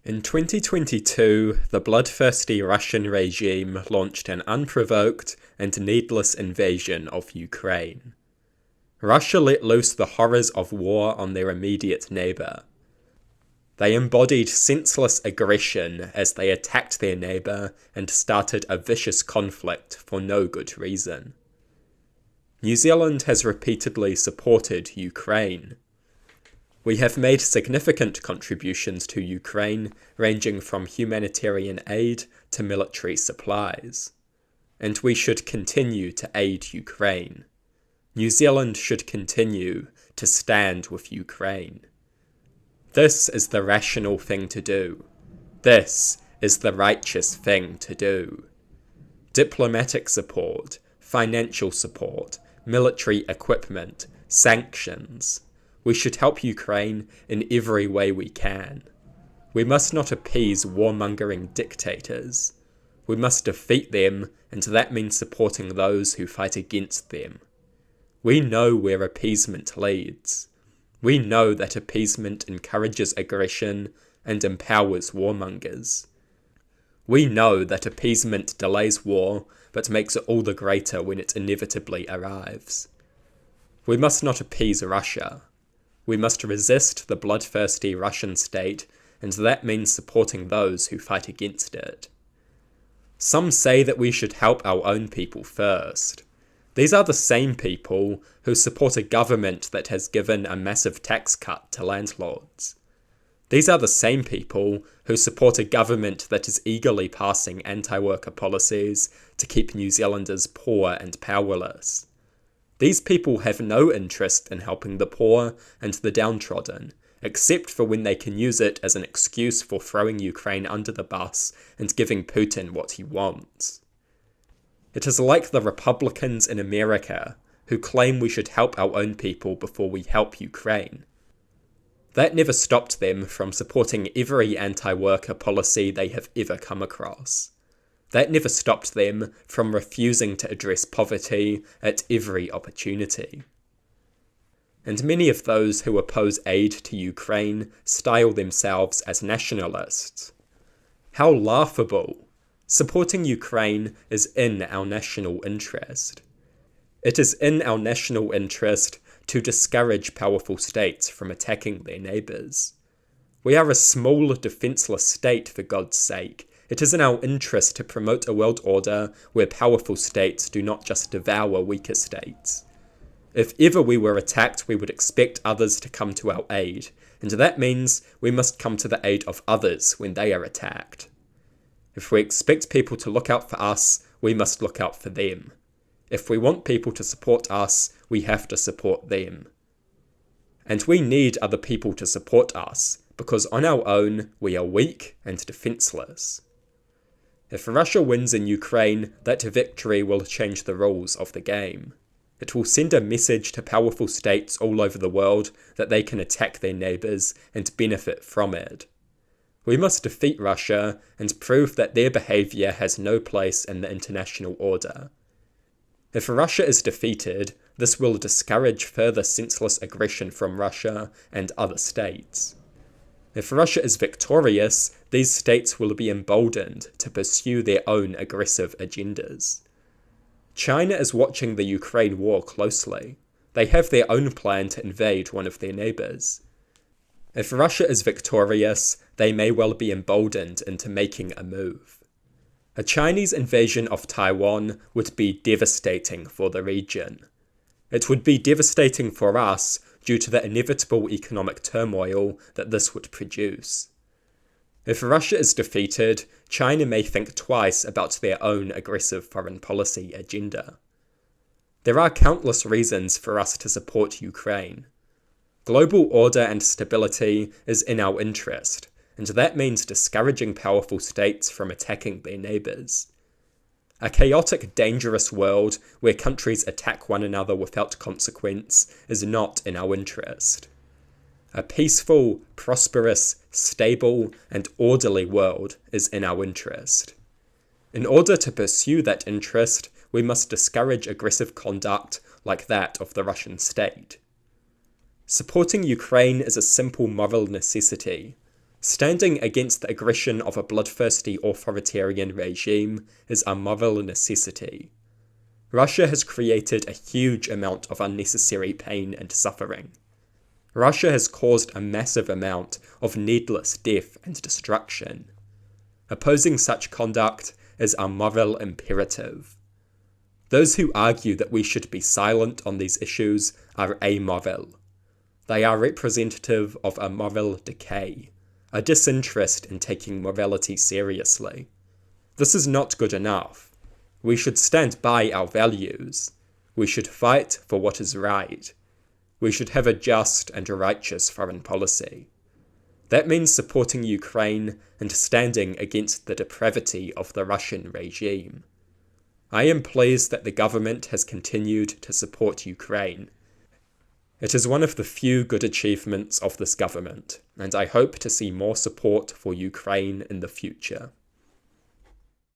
In 2022, the bloodthirsty Russian regime launched an unprovoked and needless invasion of Ukraine. Russia let loose the horrors of war on their immediate neighbour. They embodied senseless aggression as they attacked their neighbour and started a vicious conflict for no good reason. New Zealand has repeatedly supported Ukraine. We have made significant contributions to Ukraine, ranging from humanitarian aid to military supplies. And we should continue to aid Ukraine. New Zealand should continue to stand with Ukraine. This is the rational thing to do. This is the righteous thing to do. Diplomatic support, financial support, military equipment, sanctions. We should help Ukraine in every way we can. We must not appease warmongering dictators. We must defeat them, and that means supporting those who fight against them. We know where appeasement leads. We know that appeasement encourages aggression and empowers warmongers. We know that appeasement delays war, but makes it all the greater when it inevitably arrives. We must not appease Russia. We must resist the bloodthirsty Russian state, and that means supporting those who fight against it. Some say that we should help our own people first. These are the same people who support a government that has given a massive tax cut to landlords. These are the same people who support a government that is eagerly passing anti-worker policies to keep New Zealanders poor and powerless. These people have no interest in helping the poor and the downtrodden, except for when they can use it as an excuse for throwing Ukraine under the bus and giving Putin what he wants. It is like the Republicans in America, who claim we should help our own people before we help Ukraine. That never stopped them from supporting every anti-worker policy they have ever come across. That never stopped them from refusing to address poverty at every opportunity. And many of those who oppose aid to Ukraine style themselves as nationalists. How laughable! Supporting Ukraine is in our national interest. It is in our national interest to discourage powerful states from attacking their neighbours. We are a small, defenceless state, for God's sake. It is in our interest to promote a world order where powerful states do not just devour weaker states. If ever we were attacked, we would expect others to come to our aid, and that means we must come to the aid of others when they are attacked. If we expect people to look out for us, we must look out for them. If we want people to support us, we have to support them. And we need other people to support us, because on our own, we are weak and defenceless. If Russia wins in Ukraine, that victory will change the rules of the game. It will send a message to powerful states all over the world that they can attack their neighbours and benefit from it. We must defeat Russia and prove that their behaviour has no place in the international order. If Russia is defeated, this will discourage further senseless aggression from Russia and other states. If Russia is victorious, these states will be emboldened to pursue their own aggressive agendas. China is watching the Ukraine war closely. They have their own plan to invade one of their neighbours. If Russia is victorious, they may well be emboldened into making a move. A Chinese invasion of Taiwan would be devastating for the region. It would be devastating for us due to the inevitable economic turmoil that this would produce. If Russia is defeated, China may think twice about their own aggressive foreign policy agenda. There are countless reasons for us to support Ukraine. Global order and stability is in our interest, and that means discouraging powerful states from attacking their neighbours. A chaotic, dangerous world where countries attack one another without consequence is not in our interest. A peaceful, prosperous, stable, and orderly world is in our interest. In order to pursue that interest, we must discourage aggressive conduct like that of the Russian state. Supporting Ukraine is a simple moral necessity. Standing against the aggression of a bloodthirsty authoritarian regime is a moral necessity. Russia has created a huge amount of unnecessary pain and suffering. Russia has caused a massive amount of needless death and destruction. Opposing such conduct is a moral imperative. Those who argue that we should be silent on these issues are amoral. They are representative of a moral decay, a disinterest in taking morality seriously. This is not good enough. We should stand by our values. We should fight for what is right. We should have a just and righteous foreign policy. That means supporting Ukraine and standing against the depravity of the Russian regime. I am pleased that the government has continued to support Ukraine. It is one of the few good achievements of this government, and I hope to see more support for Ukraine in the future.